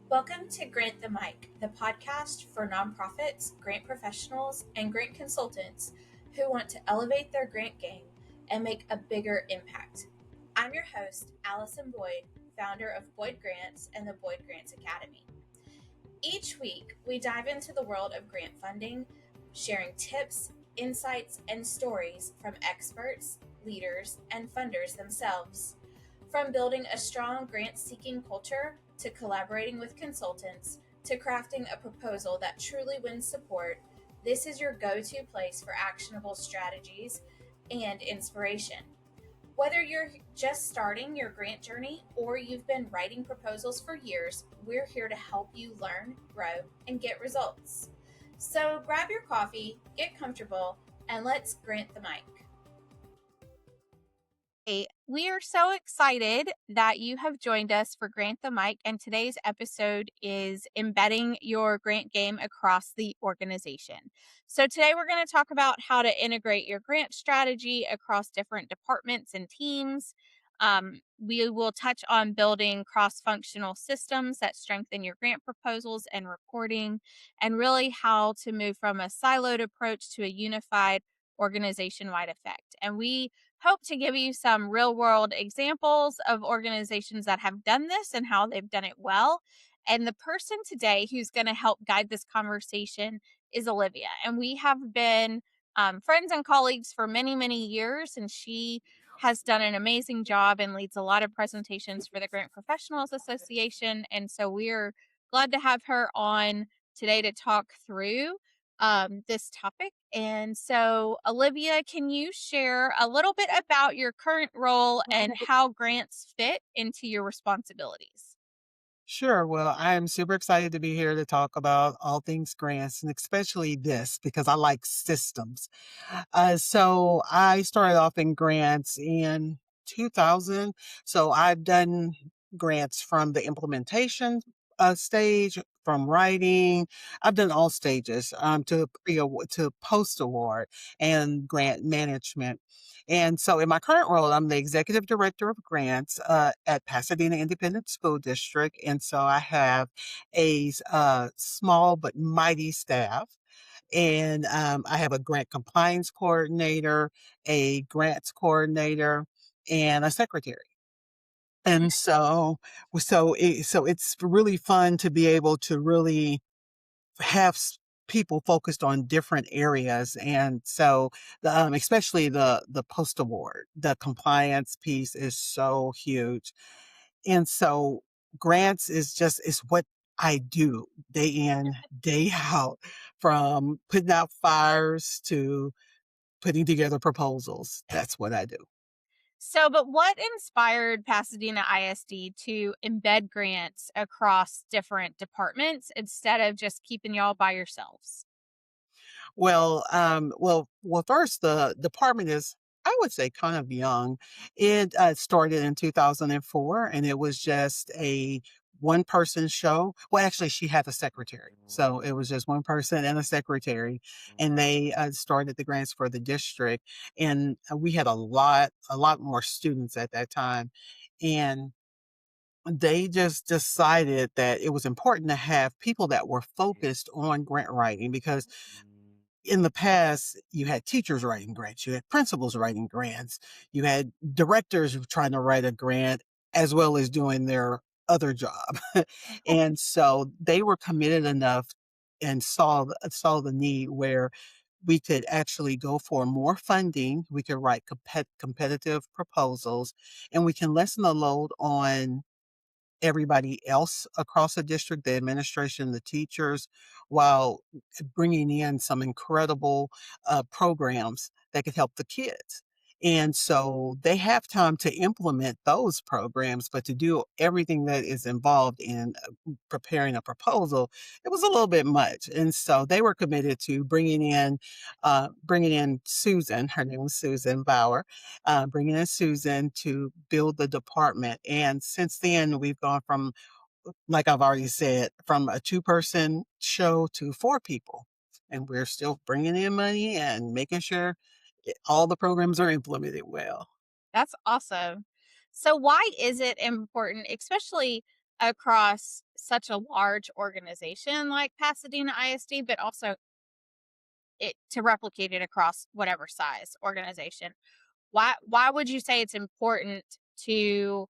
Welcome to Grant the Mic, the podcast for nonprofits, grant professionals, and grant consultants who want to elevate their grant game and make a bigger impact. I'm your host, Allison Boyd, founder of Boyd Grants and the Boyd Grants Academy. Each week, we dive into the world of grant funding, sharing tips, insights, and stories from experts, leaders, and funders themselves. From building a strong grant seeking culture to collaborating with consultants to crafting a proposal that truly wins support, this is your go to place for actionable strategies and inspiration. Whether you're just starting your grant journey or you've been writing proposals for years, we're here to help you learn, grow, and get results. So grab your coffee, get comfortable, and let's grant the mic. Hey, we are so excited that you have joined us for Grant the Mic, and today's episode is embedding your grant game across the organization. So today we're going to talk about how to integrate your grant strategy across different departments and teams. We will touch on building cross-functional systems that strengthen your grant proposals and reporting, and really how to move from a siloed approach to a unified organization-wide effect. And we hope to give you some real world examples of organizations that have done this and how they've done it well. And the person today who's going to help guide this conversation is Olivia. And we have been friends and colleagues for many, many years. And she has done an amazing job and leads a lot of presentations for the Grant Professionals Association. And so we're glad to have her on today to talk through this topic. And so, Olivia, can you share a little bit about your current role and how grants fit into your responsibilities? Sure. Well, I'm super excited to be here to talk about all things grants and especially this because I like systems. So I started off in grants in 2000. So I've done grants from the implementation stage, from writing. I've done all stages to to post award and grant management. And so in my current role, I'm the executive director of grants at Pasadena Independent School District. And so I have a small but mighty staff. And I have a grant compliance coordinator, a grants coordinator, and a secretary. And so it's really fun to be able to really have people focused on different areas. And so especially the post award, the compliance piece is so huge. And so grants is what I do day in, day out, from putting out fires to putting together proposals. That's what I do. So, but what inspired Pasadena ISD to embed grants across different departments instead of just keeping y'all by yourselves? Well, first, the department is, I would say, kind of young. It started in 2004, and it was just a one-person show. Well, actually, she had a secretary, so it was just one person and a secretary, and they started the grants for the district. And we had a lot more students at that time, and they just decided that it was important to have people that were focused on grant writing because in the past, you had teachers writing grants, you had principals writing grants, you had directors trying to write a grant as well as doing their other job. And so they were committed enough and saw the need where we could actually go for more funding, we could write competitive proposals, and we can lessen the load on everybody else across the district, the administration, the teachers, while bringing in some incredible programs that could help the kids. And so they have time to implement those programs, but to do everything that is involved in preparing a proposal, it was a little bit much. And so they were committed to bringing in Susan. Her name was Susan Bauer, bringing in Susan to build the department. And since then, we've gone from, like I've already said, from a two-person show to four people. And we're still bringing in money and making sure all the programs are implemented well. That's awesome. So, why is it important, especially across such a large organization like Pasadena ISD, but also to replicate it across whatever size organization. Why would you say it's important to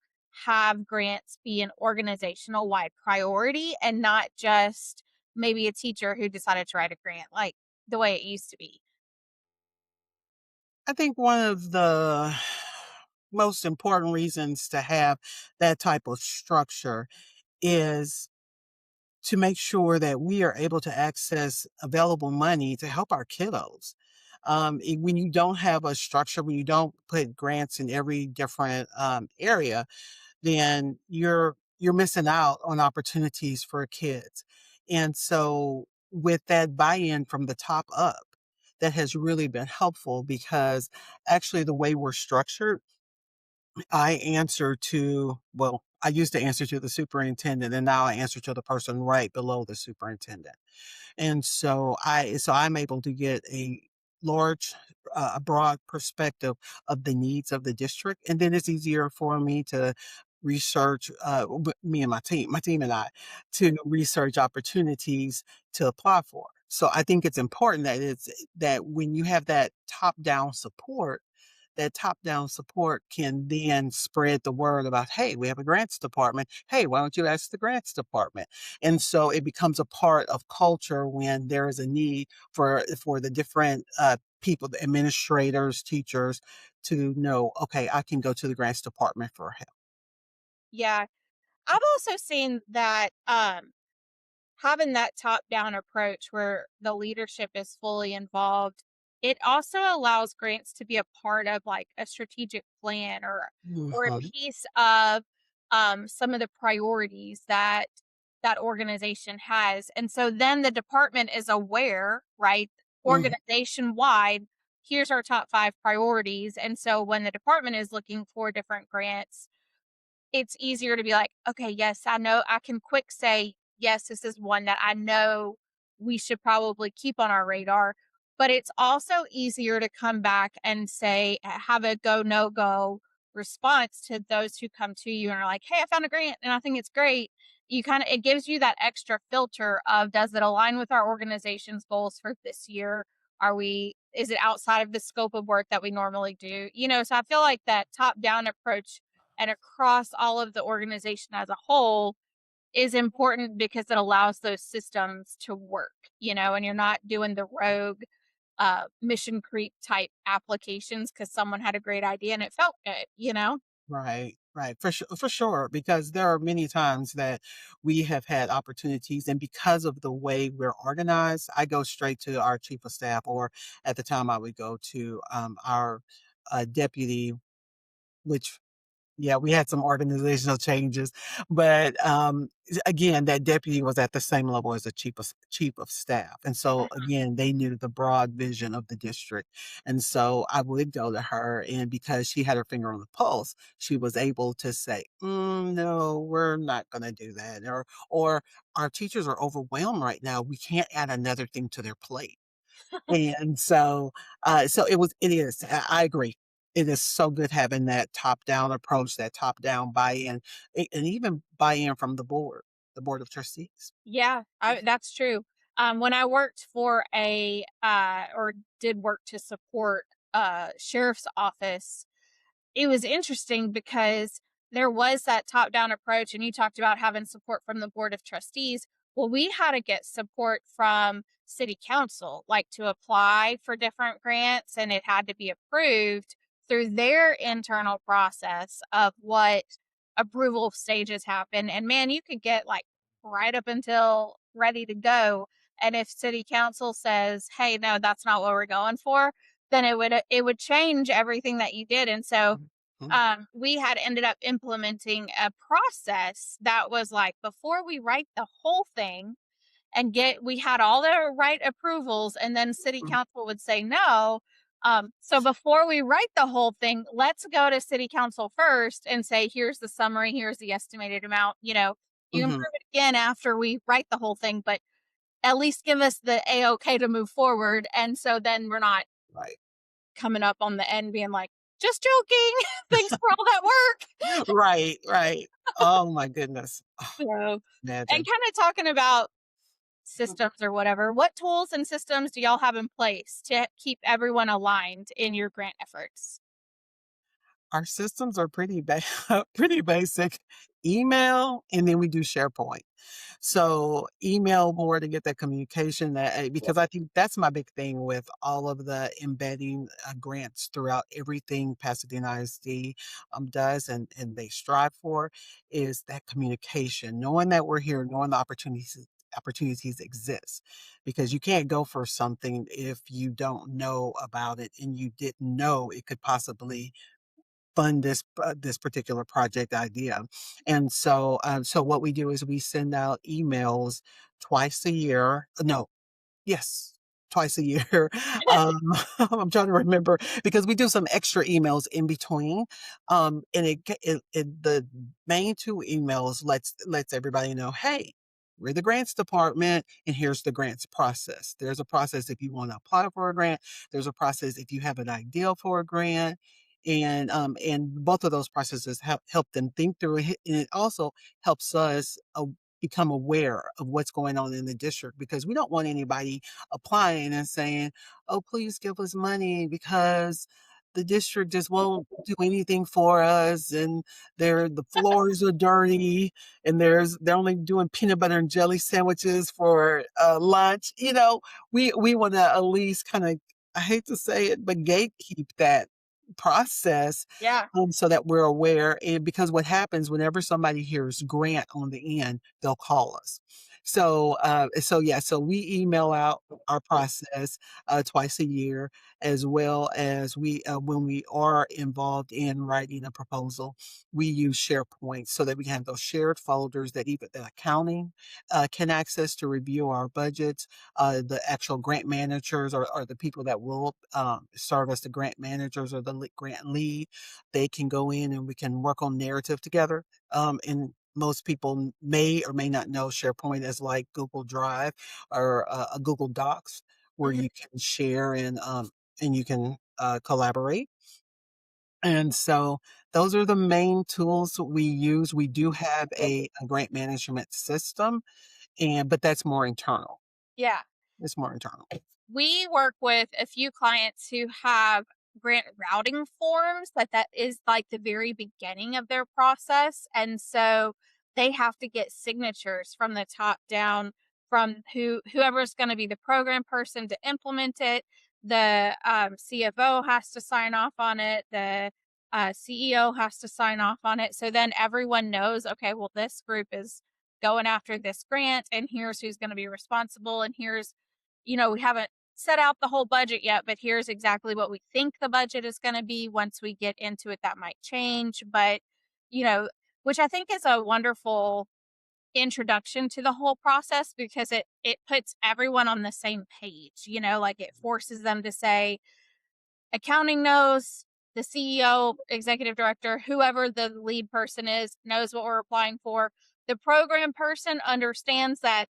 have grants be an organizational wide priority and not just maybe a teacher who decided to write a grant like the way it used to be? I think one of the most important reasons to have that type of structure is to make sure that we are able to access available money to help our kiddos. When you don't have a structure, when you don't put grants in every different area, then you're missing out on opportunities for kids. And so, with that buy-in from the top up, that has really been helpful because actually the way we're structured, I answer to, well, I used to answer to the superintendent, and now I answer to the person right below the superintendent. And so I'm able to get a broad perspective of the needs of the district, and then it's easier for me to research, me and my team and I, to research opportunities to apply for. So I think it's important that when you have that top down support can then spread the word about, hey, we have a grants department. Hey, why don't you ask the grants department? And so it becomes a part of culture when there is a need for the different people, the administrators, teachers, to know, okay, I can go to the grants department for help. Yeah. I've also seen that having that top down approach where the leadership is fully involved, it also allows grants to be a part of like a strategic plan or a Mhm. piece of some of the priorities that that organization has. And so then the department is aware, right? Mhm. Organization wide, here's our top 5 priorities. And so when the department is looking for different grants, it's easier to be like, okay, yes, I know I can quick say, yes, this is one that I know we should probably keep on our radar. But it's also easier to come back and say, have a go, no go response to those who come to you and are like, hey, I found a grant and I think it's great. It gives you that extra filter of, does it align with our organization's goals for this year? Is it outside of the scope of work that we normally do? So I feel like that top down approach and across all of the organization as a whole is important because it allows those systems to work, and you're not doing the rogue mission creep type applications because someone had a great idea and it felt good. Right, right, for sure, because there are many times that we have had opportunities, and because of the way we're organized, I go straight to our chief of staff, or at the time I would go to our deputy, which, yeah, we had some organizational changes, but, again, that deputy was at the same level as the chief of staff, and so, again, they knew the broad vision of the district, and so I would go to her, and because she had her finger on the pulse, she was able to say, no, we're not gonna do that," or, "Our teachers are overwhelmed right now, we can't add another thing to their plate." And so it is, I agree. It is so good having that top-down approach, that top-down buy-in, and even buy-in from the board of trustees. Yeah, that's true. When I worked for or did work to support sheriff's office, it was interesting because there was that top down approach, and you talked about having support from the board of trustees. Well, we had to get support from city council, like to apply for different grants, and it had to be approved through their internal process of what approval stages happen. And man, you could get like right up until ready to go. And if city council says, hey, no, that's not what we're going for, then it would change everything that you did. And so Mhm, we had ended up implementing a process that was like, before we write the whole thing and we had all the right approvals, and then city mhm, council would say no. So before we write the whole thing, let's go to city council first and say, here's the summary, here's the estimated amount. You can mhm, prove it again after we write the whole thing, but at least give us the A-OK to move forward. And so then we're not right. coming up on the end being like, just joking. Thanks for all that work. Right, right. Oh my goodness. Oh, So, and imagine. kind of talking about systems or whatever, what tools and systems do y'all have in place to keep everyone aligned in your grant efforts? Our systems are pretty pretty basic. Email, and then we do SharePoint. So email more to get that communication because I think that's my big thing with all of the embedding grants throughout everything Pasadena ISD does and they strive for is that communication, knowing that we're here, knowing the opportunities exist because you can't go for something if you don't know about it and you didn't know it could possibly fund this particular project idea. And so so what we do is we send out emails twice a year. No, yes, twice a year. Um, I'm trying to remember because we do some extra emails in between. And the main two emails lets everybody know, hey, we're the grants department, and here's the grants process. There's a process if you want to apply for a grant. There's a process if you have an idea for a grant, and both of those processes help them think through it, and it also helps us become aware of what's going on in the district because we don't want anybody applying and saying, "Oh, please give us money," because the district just won't do anything for us, and the floors are dirty, and they're only doing peanut butter and jelly sandwiches for lunch. We want to at least kind of, I hate to say it, but gatekeep that process Yeah. so that we're aware. And because what happens whenever somebody hears grant on the end, they'll call us. So yeah, so we email out our process twice a year, as well as when we are involved in writing a proposal, we use SharePoint so that we have those shared folders that even the accounting can access to review our budgets. The actual grant managers or the people that will serve as the grant managers or the grant lead, they can go in and we can work on narrative together. And most people may or may not know SharePoint as like Google Drive or a Google Docs where Mhm. you can share and you can collaborate. And so those are the main tools we use. We do have a grant management system, but that's more internal. Yeah. It's more internal. We work with a few clients who have grant routing forms that is like the very beginning of their process, and so they have to get signatures from the top down from whoever's going to be the program person to implement it. The CFO has to sign off on it. The CEO has to sign off on it. So then everyone knows, okay, well, this group is going after this grant, and here's who's going to be responsible, and here's, we haven't set out the whole budget yet, but here's exactly what we think the budget is going to be. Once we get into it, that might change, but you know, which I think is a wonderful introduction to the whole process because it puts everyone on the same page, like it forces them to say, accounting knows, the CEO, executive director, whoever the lead person is, knows what we're applying for. The program person understands that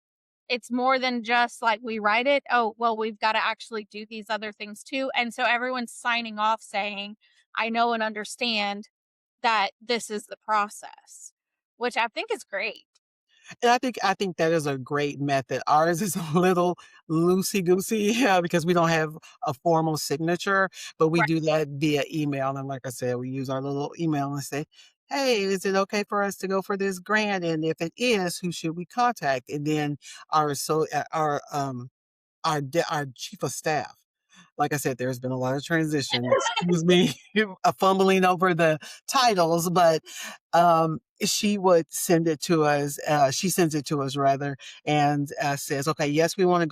it's more than just like we write it. Oh, well, we've got to actually do these other things too. And so everyone's signing off saying, I know and understand that this is the process, which I think is great. And I think that is a great method. Ours is a little loosey goosey, yeah, because we don't have a formal signature, but we Right. do that via email. And like I said, we use our little email and say, "Hey, is it okay for us to go for this grant? And if it is, who should we contact?" And then our chief of staff. Like I said, there's been a lot of transition. Excuse me, fumbling over the titles, but she would send it to us. She sends it to us rather, and says, "Okay, yes, we want to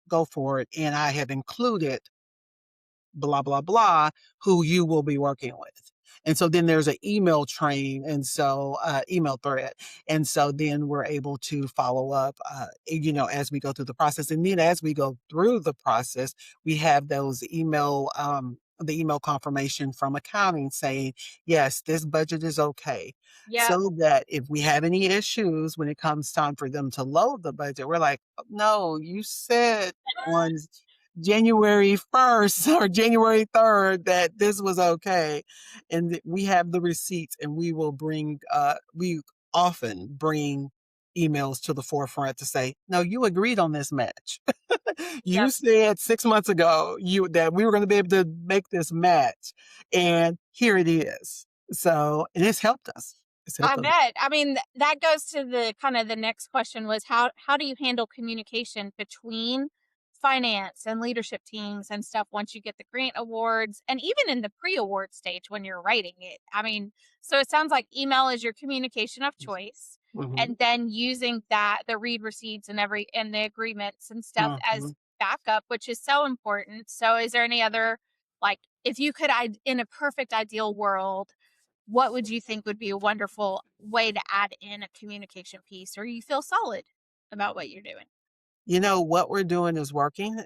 go for it," and I have included blah blah blah who you will be working with. And so then there's an email train, and so email thread, and so then we're able to follow up as we go through the process. And then as we go through the process, we have those the email confirmation from accounting saying, yes, this budget is okay, Yeah. so that if we have any issues when it comes time for them to load the budget, we're like, no, you said on January 1st or January 3rd that this was okay. And we have the receipts, and we often bring emails to the forefront to say, no, you agreed on this match. You Yep. said 6 months ago that we were going to be able to make this match, and here it is. So, and it's helped us. It's I helped us. bet. I mean, that goes to the kind of the next question was how do you handle communication between finance and leadership teams and stuff once you get the grant awards and even in the pre-award stage when you're writing it? I mean, so it sounds like email is your communication of choice, Mm-hmm. and then using the read receipts and the agreements and stuff Mm-hmm. as backup, which is so important. So is there any other, like, if you could in a perfect ideal world, what would you think would be a wonderful way to add in a communication piece, or you feel solid about what you're doing? What we're doing is working,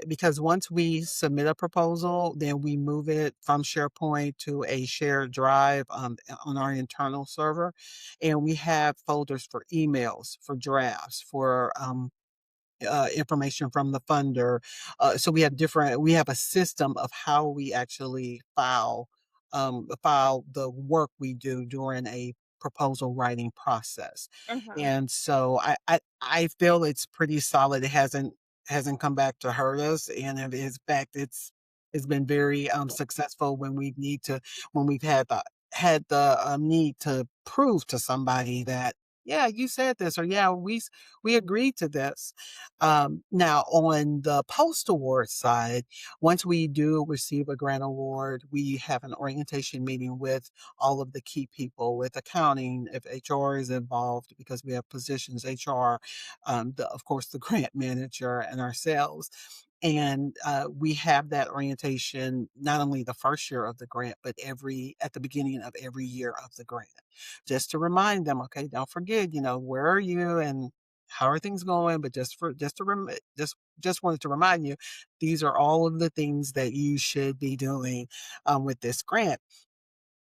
because once we submit a proposal, then we move it from SharePoint to a shared drive on our internal server. And we have folders for emails, for drafts, for information from the funder. So we have a system of how we actually file the work we do during a proposal writing process. Mhm. And so I feel it's pretty solid. It hasn't come back to hurt us. And in fact, it's been very successful when we've had the need to prove to somebody that, yeah, you said this, or yeah, we agreed to this. Now, on the post award side, once we do receive a grant award, we have an orientation meeting with all of the key people, with accounting, if HR is involved, because we have positions, HR, of course, the grant manager, and ourselves. And we have that orientation not only the first year of the grant, but at the beginning of every year of the grant, just to remind them, okay, don't forget, where are you and how are things going? But just wanted to remind you, these are all of the things that you should be doing with this grant.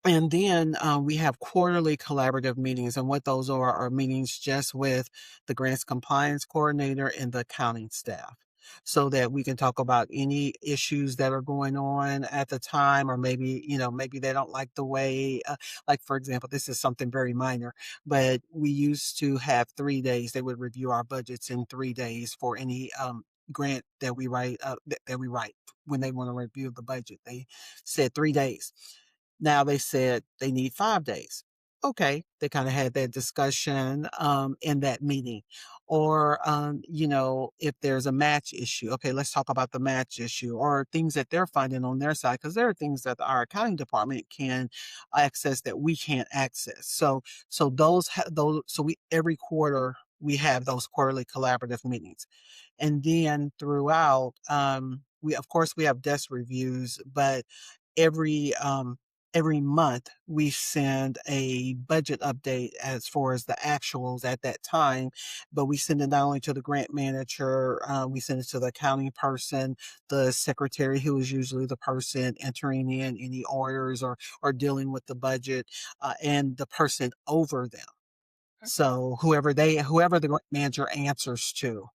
And then we have quarterly collaborative meetings, and what those are meetings just with the grants compliance coordinator and the accounting staff, so that we can talk about any issues that are going on at the time, or maybe they don't like the way, like for example, this is something very minor, but we used to have 3 days. They would review our budgets in 3 days for any grant that we write when they want to review the budget. They said 3 days. Now they said they need 5 days. Okay, they kind of had that discussion in that meeting. Or, if there's a match issue, okay, let's talk about the match issue, or things that they're finding on their side, because there are things that our accounting department can access that we can't access. So we every quarter we have those quarterly collaborative meetings. And then throughout, we of course we have desk reviews, but every every month we send a budget update as far as the actuals at that time. But we send it not only to the grant manager, we send it to the accounting person, the secretary, who is usually the person entering in any orders or dealing with the budget, and the person over them. So whoever the grant manager answers to,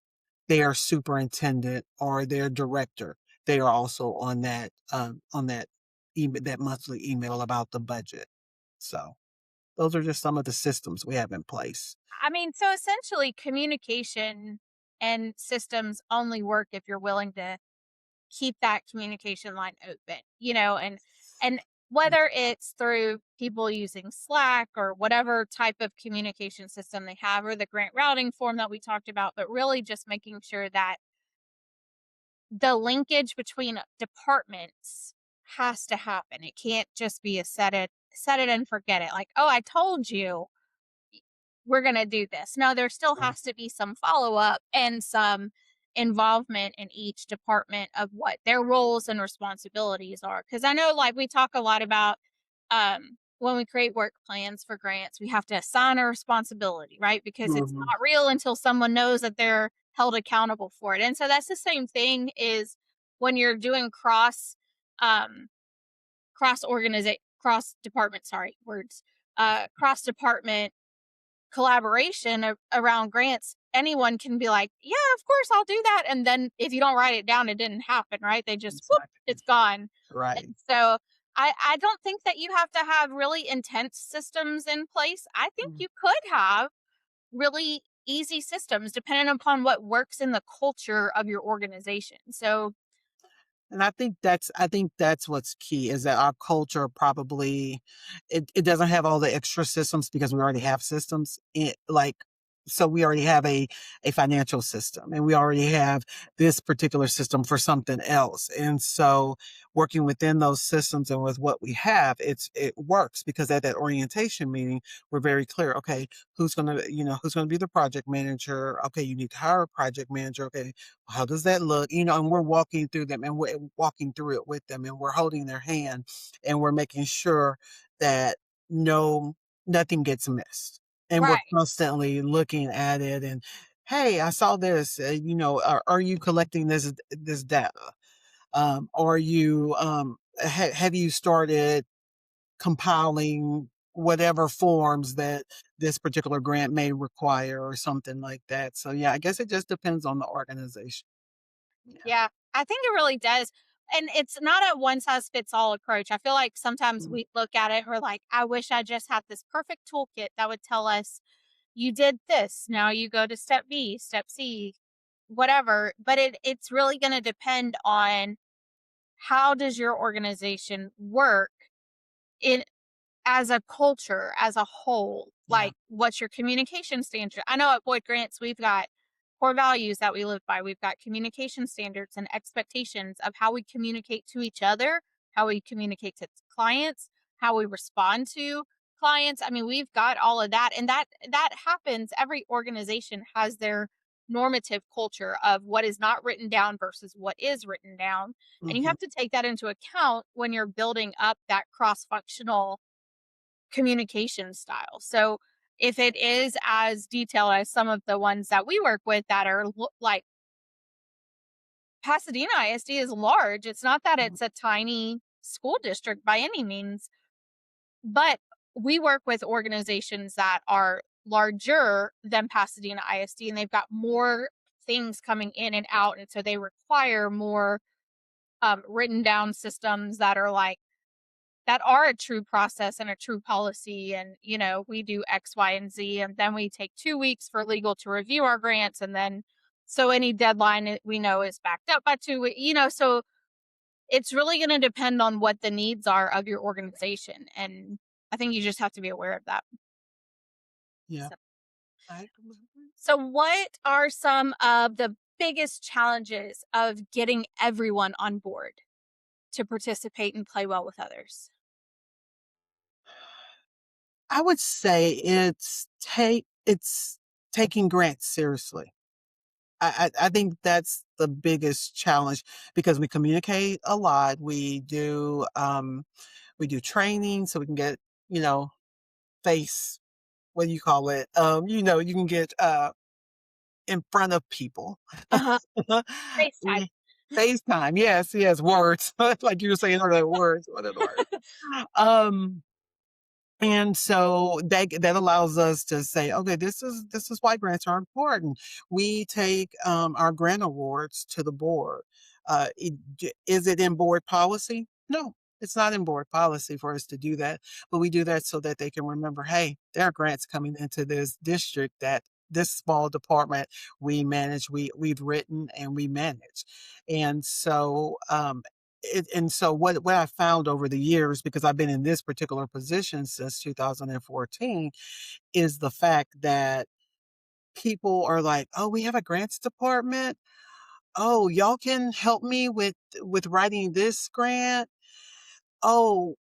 their superintendent or their director, they are also on that monthly email about the budget. So those are just some of the systems we have in place. I mean, so essentially, communication and systems only work if you're willing to keep that communication line open, and whether it's through people using Slack or whatever type of communication system they have, or the grant routing form that we talked about, but really just making sure that the linkage between departments has to happen. It can't just be a set it and forget it. Like, oh, I told you we're going to do this. No, there still has to be some follow up and some involvement in each department of what their roles and responsibilities are. Because I know, like, we talk a lot about when we create work plans for grants, we have to assign a responsibility, right? Because it's Mhm. not real until someone knows that they're held accountable for it. And so that's the same thing is when you're doing um, cross department, sorry, words, cross department collaboration around grants, anyone can be like, yeah, of course I'll do that. And then if you don't write it down, it didn't happen, right? They just, whoop, Exactly. it's gone. Right. And so I don't think that you have to have really intense systems in place. I think Mm. you could have really easy systems depending upon what works in the culture of your organization. So, And I think that's what's key is that our culture probably it doesn't have all the extra systems because we already have systems like so we already have a financial system and we already have this particular system for something else. And so working within those systems and with what we have, it works because at that orientation meeting, we're very clear. Okay, who's gonna be the project manager? Okay, you need to hire a project manager. Okay, how does that look? And we're walking through them and we're walking through it with them and we're holding their hand and we're making sure that nothing gets missed. And we're right. constantly looking at it and, hey, I saw this, are you collecting this data? Are you, have you started compiling whatever forms that this particular grant may require or something like that? So yeah, I guess it just depends on the organization. Yeah. Yeah, I think it really does. And it's not a one size fits all approach. I feel like sometimes Mm. we look at it, we're like, I wish I just had this perfect toolkit that would tell us, you did this. Now you go to step B, step C, whatever. But it's really going to depend on how does your organization work in as a culture, as a whole, Yeah. like what's your communication standard? I know at Boyd Grants, we've got core values that we live by. We've got communication standards and expectations of how we communicate to each other, how we communicate to clients, how we respond to clients. I mean, we've got all of that. And that happens. Every organization has their normative culture of what is not written down versus what is written down. And you Mhm. have to take that into account when you're building up that cross-functional communication style. So if it is as detailed as some of the ones that we work with that are like Pasadena ISD is large. It's not that Mhm. it's a tiny school district by any means, but we work with organizations that are larger than Pasadena ISD and they've got more things coming in and out. And so they require more written down systems that are a true process and a true policy. And, we do X, Y, and Z. And then we take 2 weeks for legal to review our grants. And then, so any deadline we know is backed up by 2 weeks, so it's really going to depend on what the needs are of your organization. And I think you just have to be aware of that. Yeah. So, I so what are some of the biggest challenges of getting everyone on board to participate and play well with others? I would say it's taking grants seriously. I think that's the biggest challenge because we communicate a lot. We do training so we can get, you know, face what do you call it? You can get in front of people. Uh-huh. FaceTime. We FaceTime, yes, yes, words. Like you were saying earlier, words. What are the words? Um And so that allows us to say, okay, this is why grants are important. We take our grant awards to the board. Is it in board policy? No, it's not in board policy for us to do that. But we do that so that they can remember, hey, there are grants coming into this district that this small department we manage, we've written and we manage. And so what I found over the years, because I've been in this particular position since 2014, is the fact that people are like, "Oh, we have a grants department. Oh, y'all can help me with writing this grant. Oh,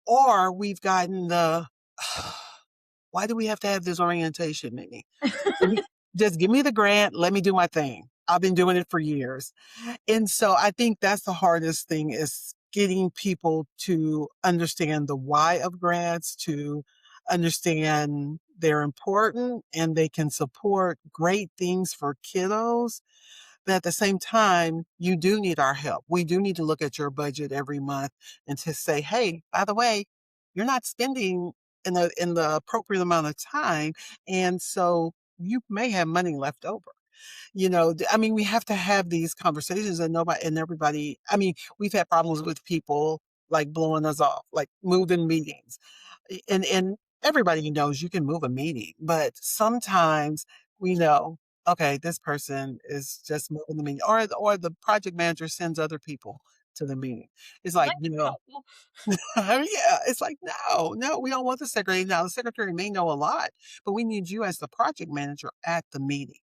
or we've gotten the why do we have to have this orientation meeting? Give me- Just give me the grant. Let me do my thing. I've been doing it for years." And so I think that's the hardest thing is getting people to understand the why of grants, to understand they're important and they can support great things for kiddos. But at the same time, you do need our help. We do need to look at your budget every month and to say, hey, by the way, you're not spending in the appropriate amount of time. And so you may have money left over. I mean, we have to have these conversations and everybody, I mean, we've had problems with people like blowing us off, like moving meetings. And everybody knows you can move a meeting, but sometimes we know, okay, this person is just moving the meeting, or the project manager sends other people to the meeting. It's like, Like, oh, yeah, it's like, no, no, we don't want the secretary. Now, the secretary may know a lot, but we need you as the project manager at the meeting.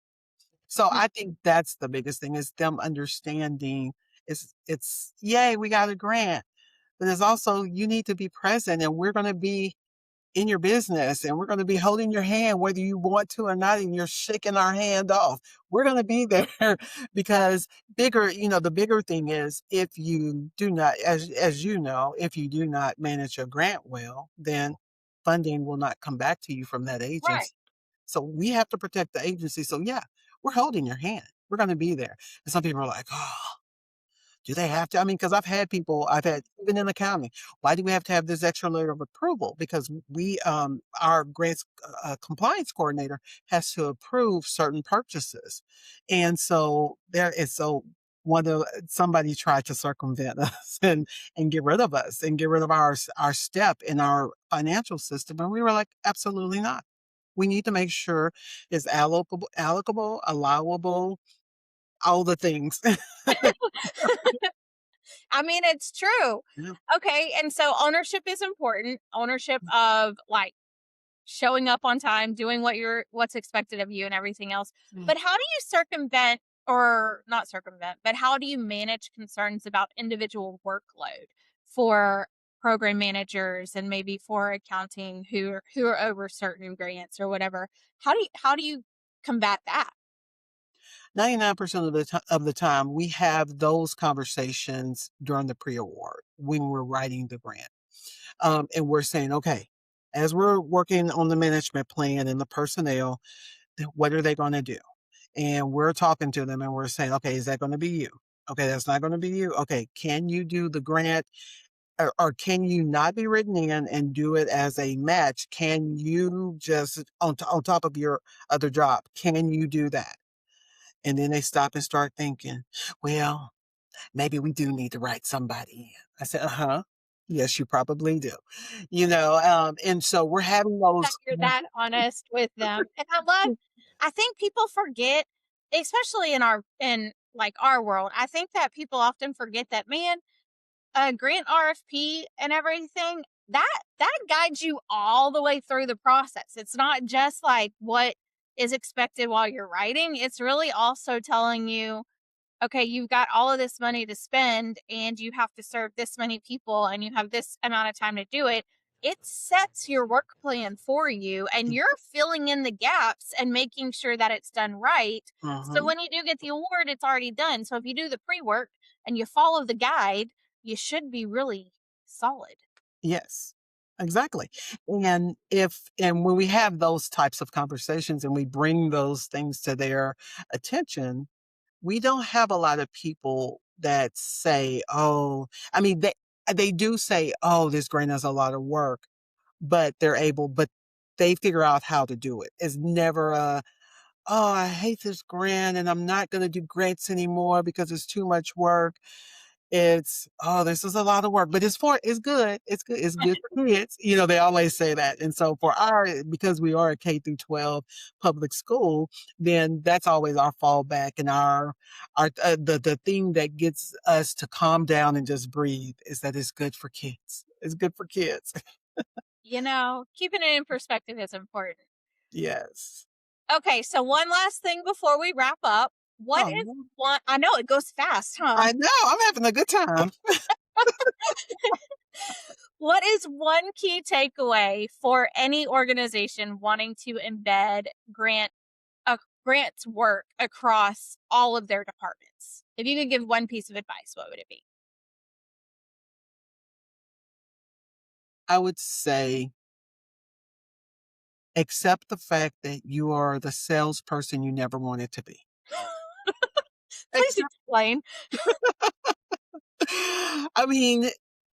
So I think that's the biggest thing is them understanding it's yay, we got a grant. But there's also you need to be present and we're gonna be in your business and we're gonna be holding your hand whether you want to or not, and you're shaking our hand off. We're gonna be there because the bigger thing is if you do not, as you know, if you do not manage your grant well, then funding will not come back to you from that right. agency. So we have to protect the agency. So yeah, we're holding your hand. We're going to be there. And some people are like, oh, do they have to? I mean, because I've had even in accounting, why do we have to have this extra layer of approval? Because our grants compliance coordinator has to approve certain purchases. And so somebody tried to circumvent us and get rid of us and get rid of our step in our financial system. And we were like, absolutely not. We need to make sure it's allocable, allowable, all the things. I mean, it's true. Yeah. Okay, and so ownership is important. Ownership of like showing up on time, doing what's expected of you and everything else. Mm. But how do you circumvent or not circumvent, but how do you manage concerns about individual workload for program managers and maybe for accounting who are over certain grants or whatever? How do you combat that? 99% of the time, we have those conversations during the pre-award when we're writing the grant. And we're saying, okay, as we're working on the management plan and the personnel, what are they going to do? And we're talking to them and we're saying, okay, is that going to be you? Okay, that's not going to be you. Okay, can you do the grant or can you not be written in and do it as a match? Can you just on top of your other job? Can you do that? And then they stop and start thinking, well, maybe we do need to write somebody in. I said, uh-huh. Yes, you probably do. And so we're having That those. you're that honest with them. And I think people forget, especially in like our world, I think that people often forget that, man, a grant RFP and everything, that guides you all the way through the process. It's not just like what is expected while you're writing. It's really also telling you, okay, you've got all of this money to spend and you have to serve this many people and you have this amount of time to do it. It sets your work plan for you and you're filling in the gaps and making sure that it's done right. So Mhm. when you do get the award, it's already done. So if you do the pre work and you follow the guide, you should be really solid. Yes, exactly. And when we have those types of conversations and we bring those things to their attention, we don't have a lot of people that say, oh, I mean, they do say, oh, this grant is a lot of work, but they figure out how to do it. It's never oh, I hate this grant and I'm not going to do grants anymore because it's too much work. It's, oh, this is a lot of work, but it's good. It's good. It's good for kids. They always say that. And so because we are a K through 12 public school, then that's always our fallback and the thing that gets us to calm down and just breathe is that it's good for kids. It's good for kids. Keeping it in perspective is important. Yes. Okay, so one last thing before we wrap up. What is Oh, one? I know it goes fast, huh? I know. I'm having a good time. What is one key takeaway for any organization wanting to embed grants work across all of their departments? If you could give one piece of advice, what would it be? I would say accept the fact that you are the salesperson you never wanted to be. Please Accept. explain. I mean,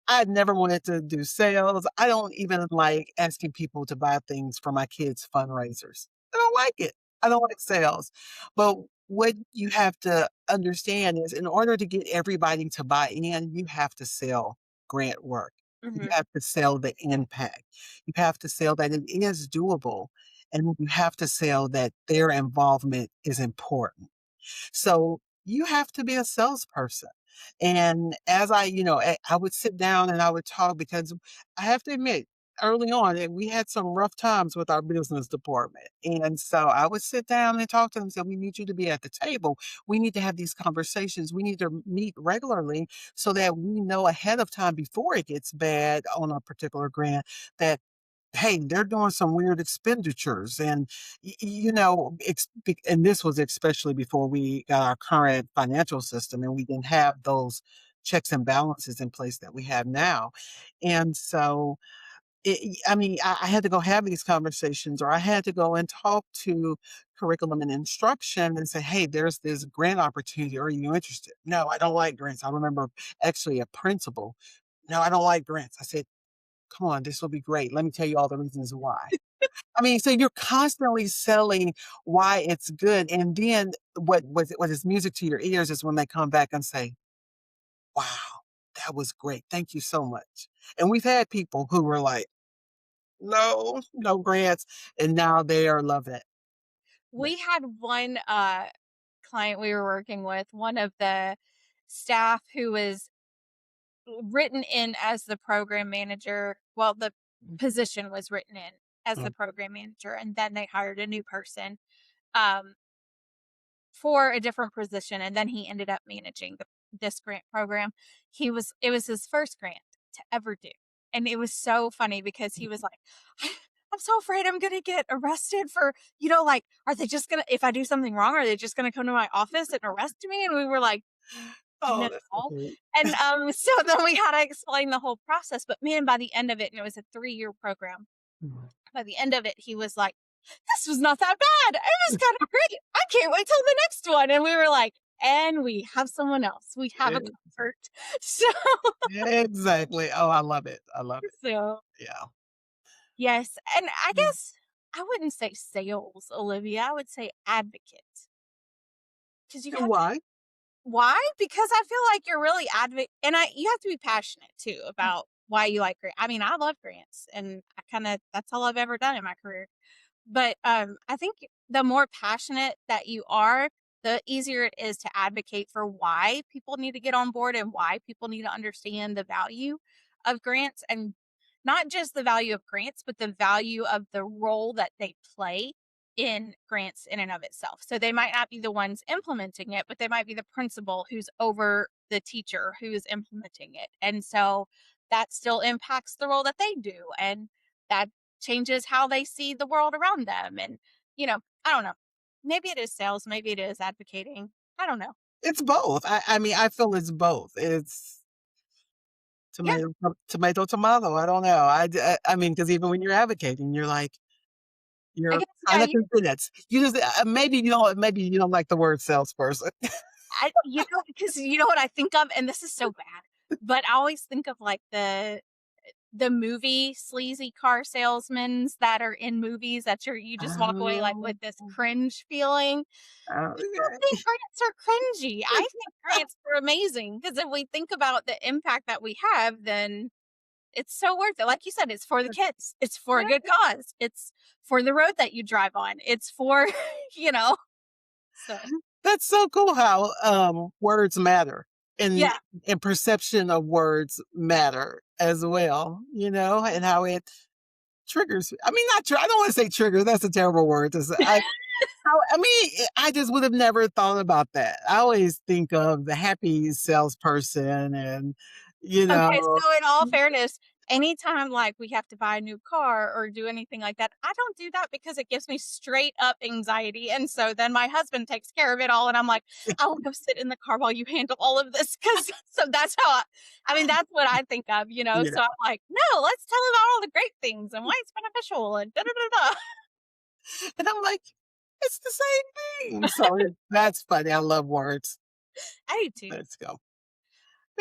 I never wanted to do sales. I don't even like asking people to buy things for my kids' fundraisers. I don't like it. I don't like sales. But what you have to understand is in order to get everybody to buy in, you have to sell grant work. You Mhm. have to sell the impact. You have to sell that it is doable. And you have to sell that their involvement is important. So you have to be a salesperson. And as I would sit down and I would talk because I have to admit, early on, we had some rough times with our business department. And so I would sit down and talk to them and say, we need you to be at the table. We need to have these conversations. We need to meet regularly so that we know ahead of time before it gets bad on a particular grant that hey, they're doing some weird expenditures. And, and this was especially before we got our current financial system and we didn't have those checks and balances in place that we have now. And so, I had to go have these conversations or I had to go and talk to curriculum and instruction and say, hey, there's this grant opportunity. Are you interested? No, I don't like grants. I remember actually a principal. No, I don't like grants. I said, come on, this will be great. Let me tell you all the reasons why. So you're constantly selling why it's good. And then what is music to your ears is when they come back and say, wow, that was great. Thank you so much. And we've had people who were like, no, no grants. And now they are loving it. But We had one client we were working with, one of the staff who was written in as the program manager. Well, the position was written in as the mm, program manager, and then they hired a new person um, for a different position, and then he ended up managing this grant program. It was his first grant to ever do, and it was so funny because he was like, I'm so afraid I'm gonna get arrested for, like, are they just gonna, if I do something wrong, are they just gonna come to my office and arrest me? And we were like, no. oh, that's so sweet. And so then we had to explain the whole process. But man, by the end of it, and it was a 3-year program, Mm, by the end of it, he was like, this was not that bad. It was kind of great. I can't wait till the next one. And we were like, and we have someone else. We have a yeah, comfort. So, exactly. Oh, I love it. I love it. so Yeah. yes. And I Mm. guess I wouldn't say sales, Olivia. I would say advocate. Because you And have to. why? Why? Because I feel like you're really and you have to be passionate too about why you like grants. I mean, I love grants, and that's all I've ever done in my career. But I think the more passionate that you are, the easier it is to advocate for why people need to get on board and why people need to understand the value of grants, and not just the value of grants, but the value of the role that they play in grants in and of itself. So they might not be the ones implementing it, but they might be the principal who's over the teacher who is implementing it. And so that still impacts the role that they do. And that changes how they see the world around them. And, I don't know. Maybe it is sales, maybe it is advocating. I don't know. It's both. I feel it's both. It's Yeah. tomato, tomato. I don't know. Because even when you're advocating, you're like, I you're guess, yeah, kind of convinced. You just maybe you don't like the word salesperson. because you know what I think of, and this is so bad, but I always think of like the movie sleazy car salesmen that are in movies that you just walk away like Oh, with this cringe feeling. I don't okay. think grants are cringy. I think grants are amazing because if we think about the impact that we have, then it's so worth it. Like you said, it's for the kids. It's for a good cause. It's for the road that you drive on. It's for, you know. So That's so cool how words matter and yeah. perception of words matter as well, and how it triggers. I don't want to say trigger. That's a terrible word to say. I just would have never thought about that. I always think of the happy salesperson and, you Okay, know, so in all fairness, anytime like we have to buy a new car or do anything like that, I don't do that because it gives me straight up anxiety. And so then my husband takes care of it all. And I'm like, I'll go sit in the car while you handle all of this. Cause so that's how that's what I think of, yeah. So I'm like, no, let's tell about all the great things and why it's beneficial and da da da da. And I'm like, it's the same thing. So that's funny. I love words. I do too. Let's go.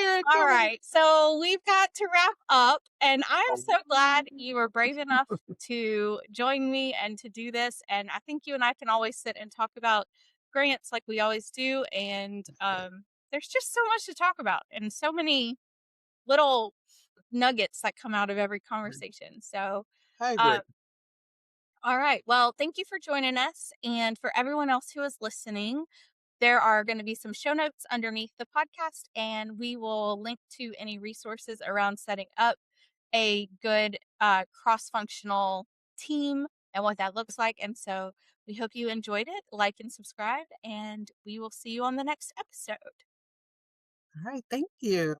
Very All cool. right. So we've got to wrap up, and I'm Oh. so glad you were brave enough to join me and to do this. And I think you and I can always sit and talk about grants like we always do. And there's just so much to talk about and so many little nuggets that come out of every conversation. So, I agree. uh, all right. Well, thank you for joining us. And for everyone else who is listening, there are going to be some show notes underneath the podcast, and we will link to any resources around setting up a good cross functional team and what that looks like. And so we hope you enjoyed it. Like and subscribe, and we will see you on the next episode. All right. Thank you.